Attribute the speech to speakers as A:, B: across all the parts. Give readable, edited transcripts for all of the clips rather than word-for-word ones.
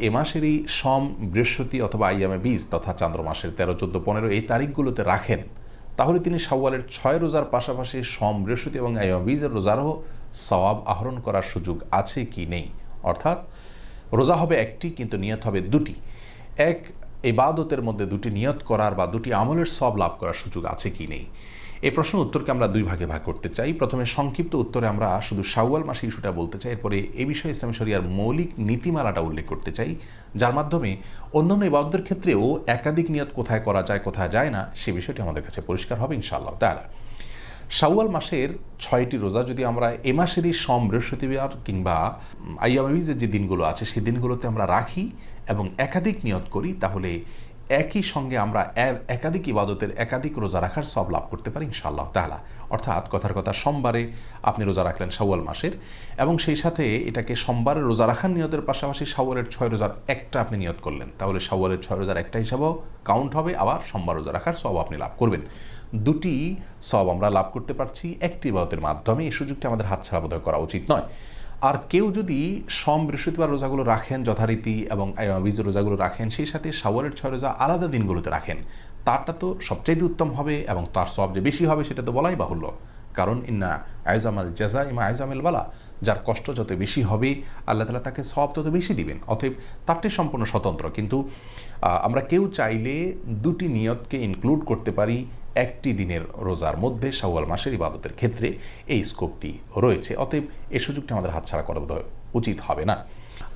A: এ মাসেরই সোম, বৃহস্পতি অথবা আইয়ামে বীজ তথা চান্দ্র মাসের 13, 14, 15 এই তারিখগুলোতে রাখেন, তাহলে তিনি শাওয়ালের 6 রোজার পাশাপাশি সোম, বৃহস্পতি এবং আইয়ামে বীজের রোজারও সওয়াব আহরণ করার সুযোগ আছে কি নেই। অর্থাৎ রোজা হবে একটি, কিন্তু নিয়ত হবে দুটি। এক ইবাদতের মধ্যে দুটি নিয়ত করার বা দুটি আমলের সওয়াব লাভ করার সুযোগ আছে কি নেই। এই প্রশ্নের উত্তরকে আমরা দুই ভাগে ভাগ করতে চাই। প্রথমে সংক্ষিপ্ত উত্তরে আমরা শুধু শাওয়াল মাসে ইস্যুটা বলতে চাই, এরপরে এই বিষয়ে ইসলামী শরিয়ার মৌলিক নীতিমালাটা উল্লেখ করতে চাই, যার মাধ্যমে অন্যান্য ইবাদতের ক্ষেত্রেও একাধিক নিয়ত কোথায় করা যায় কোথায় যায় না সে বিষয়টি আমাদের কাছে পরিষ্কার হবে ইনশাআল্লাহ তাআলা। শাওয়াল মাসের 6টি রোজা যদি আমরা এ মাসেরই সোম, বৃহস্পতিবার কিংবা আইয়ামে বীজের যে দিনগুলো আছে সেই দিনগুলোতে আমরা রাখি এবং একাধিক নিয়ত করি, তাহলে একই সঙ্গে আমরা একাধিক ইবাদতের একাধিক রোজা রাখার সওয়াব লাভ করতে পারি ইনশাআল্লাহ তাআলা। অর্থাৎ কথার কথা সোমবারে আপনি রোজা রাখলেন শাওয়াল মাসের, এবং সেই সাথে এটাকে সোমবারের রোজা রাখার নিয়তের পাশাপাশি শাওয়ালের 6 রোজার একটা আপনি নিয়ত করলেন, তাহলে শাওয়ালের 6 রোজার একটা হিসাবেও কাউন্ট হবে, আবার সোমবার রোজা রাখার সওয়াব আপনি লাভ করবেন। দুটি সওয়াব আমরা লাভ করতে পারছি একটি ইবাদতের মাধ্যমে। এই সুযোগটি আমাদের হাতছাড়া বোধহয় করা উচিত নয়। আর কেউ যদি সোম, বৃহস্পতিবার রোজাগুলো রাখেন যথারীতি এবং বীজ রোজাগুলো রাখেন, সেই সাথে শাওয়ালের 6 রোজা আলাদা দিনগুলোতে রাখেন, তারটা তো সবচাইতে উত্তম হবে এবং তার সওয়াব যে বেশি হবে সেটা তো বলাই বাহুল্য। কারণ ইন্না আইজামাল জাযা ইমা আইজামিল বালা, যার কষ্ট যত বেশি হবে আল্লাহ তাআলা তাকে সওয়াব তত বেশি দিবেন। অতএব তারটি সম্পূর্ণ স্বতন্ত্র। কিন্তু আমরা কেউ চাইলে দুটি নিয়তকে ইনক্লুড করতে পারি একটি দিনের রোজার মধ্যে শাওয়াল মাসের ইবাদতের ক্ষেত্রে, এই স্কোপটি রয়েছে। অতএব এই সুযোগটি আমাদের হাতছাড়া করা উচিত হবে না।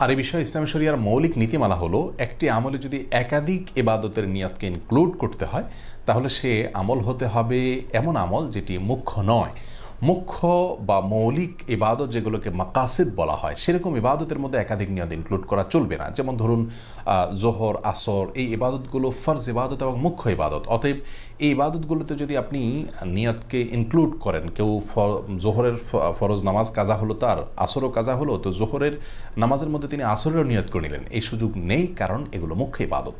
A: আর এই বিষয়ে ইসলামী শরিয়ার মৌলিক নীতিমালা হলো, একটি আমলে যদি একাধিক ইবাদতের নিয়তকে ইনক্লুড করতে হয়, তাহলে সে আমল হতে হবে এমন আমল যেটি মুখ্য নয়। মুখ্য বা মৌলিক ইবাদত যেগুলোকে মাকাসিদ বলা হয়, সেরকম ইবাদতের মধ্যে একাধিক নিয়ত ইনক্লুড করা চলবে না। যেমন ধরুন জোহর, আসর, এই ইবাদতগুলো ফরজ ইবাদত এবং মুখ্য ইবাদত। অতএব এই ইবাদতগুলোতে যদি আপনি নিয়তকে ইনক্লুড করেন, কেউ জোহরের ফরজ নামাজ কাজা হলো, তার আসরও কাজা হলো, তো জোহরের নামাজের মধ্যে তিনি আসরেরও নিয়ত করে নিলেন, এই সুযোগ নেই, কারণ এগুলো মুখ্য ইবাদত।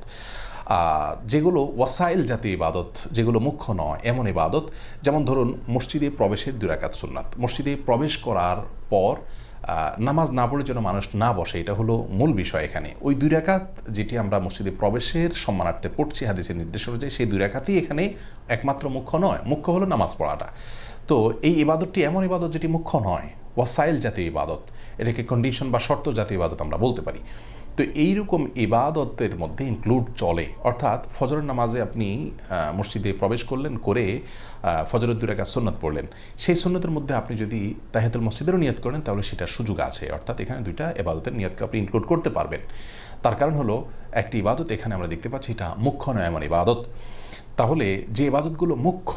A: যেগুলো ওয়াসাইল জাতীয় ইবাদত, যেগুলো মুখ্য নয় এমন ইবাদত, যেমন ধরুন মসজিদে প্রবেশের 2 রাকাত সুন্নাত, মসজিদে প্রবেশ করার পর নামাজ না পড়ে যেন মানুষ না বসে, এটা হলো মূল বিষয় এখানে। ওই 2 রাকাত যেটি আমরা মসজিদে প্রবেশের সম্মানার্থে পড়ছি হাদিসের নির্দেশ অনুযায়ী, সেই 2 রাকাতই এখানে একমাত্র মুখ্য নয়, মুখ্য হলো নামাজ পড়াটা। তো এই ইবাদতটি এমন ইবাদত যেটি মুখ্য নয়, ওয়াসাইল জাতীয় ইবাদত, এটাকে কন্ডিশন বা শর্ত জাতীয় ইবাদত আমরা বলতে পারি। তো এইরকম ইবাদতের মধ্যে ইনক্লুড চলে। অর্থাৎ ফজরের নামাজে আপনি মসজিদে প্রবেশ করলেন, করে ফজরের 2 রাকাত সুন্নাত পড়লেন, সেই সুন্নতের মধ্যে আপনি যদি তাহিয়াতুল মসজিদেরও নিয়ত করেন, তাহলে সেটার সুযোগ আছে। অর্থাৎ এখানে 2টা ইবাদতের নিয়তকে আপনি ইনক্লুড করতে পারবেন। তার কারণ হলো একটি ইবাদত এখানে আমরা দেখতে পাচ্ছি এটা মুখ্য নয় এমন ইবাদত। তাহলে যে ইবাদতগুলো মুখ্য,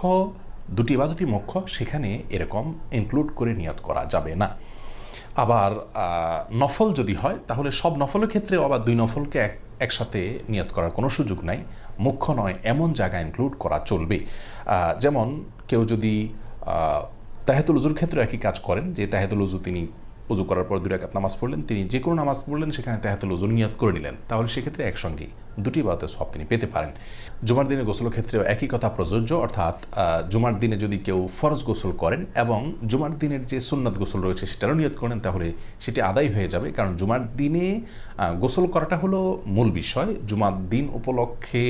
A: 2টি ইবাদতই মুখ্য, সেখানে এরকম ইনক্লুড করে নিয়ত করা যাবে না। আবার নফল যদি হয়, তাহলে সব নফলের ক্ষেত্রে আবার 2 নফলকে একসাথে নিয়ত করার কোনো সুযোগ নাই, মুখ্য নয় এমন জায়গায় ইনক্লুড করা চলবে। যেমন কেউ যদি তাহিয়াতুল উজুর ক্ষেত্রে একই কাজ করেন, যে তাহিয়াতুল উজু তিনি উজু করার পর 2 রাকাত নামাজ পড়লেন, তিনি যে কোনো নামাজ পড়লেন সেখানে তাহিয়াতুল উজু নিয়ত করে নিলেন, তাহলে সেক্ষেত্রে একসঙ্গেই 2টি ইবাদতের সওয়াব তিনি পেতে পারেন। জুমার দিনে গোসলের ক্ষেত্রেও একই কথা প্রযোজ্য। অর্থাৎ জুমার দিনে যদি কেউ ফরজ গোসল করেন এবং জুমার দিনের যে সুন্নাত গোসল রয়েছে সেটারও নিয়ত করেন, তাহলে সেটি আদায় হয়ে যাবে। কারণ জুমার দিনে গোসল করাটা হলো মূল বিষয়। জুমার দিন উপলক্ষে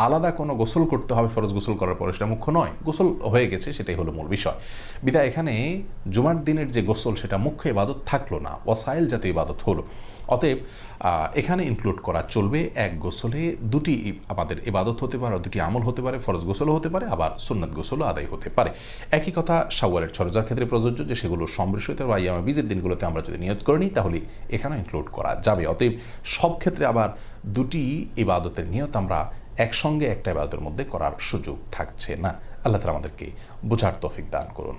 A: আলাদা কোনো গোসল করতে হবে ফরজ গোসল করার পরে, সেটা মুখ্য নয়, গোসল হয়ে গেছে সেটাই হলো মূল বিষয়। বিধায় এখানে জুমার দিনের যে গোসল সেটা মুখ্য ইবাদত থাকলো না, ওয়াসাইল জাতীয় ইবাদত হলো। অতএব এখানে ইনক্লুড করা চলবে এক গোসলে 2টি আমাদের ইবাদত হতে পারে, 2টি আমল হতে পারে, ফরজ গোসলও হতে পারে, আবার সুন্নাত গোসলও আদায় হতে পারে। একই কথা শাওয়ালের 6 রোজার ক্ষেত্রে প্রযোজ্য, যে সেগুলো সোম, বৃহস্পতিবার বা আইয়ামে বীজের দিনগুলোতে আমরা যদি নিয়ত করে নিই, তাহলে এখানে ইনক্লুড করা যাবে। অতএব সব ক্ষেত্রে আবার 2টি ইবাদতের নিয়ত আমরা একসঙ্গে একটা ইবাদতের মধ্যে করার সুযোগ থাকছে না। আল্লাহ তাআলা আমাদেরকে বোঝার তৌফিক দান করুন।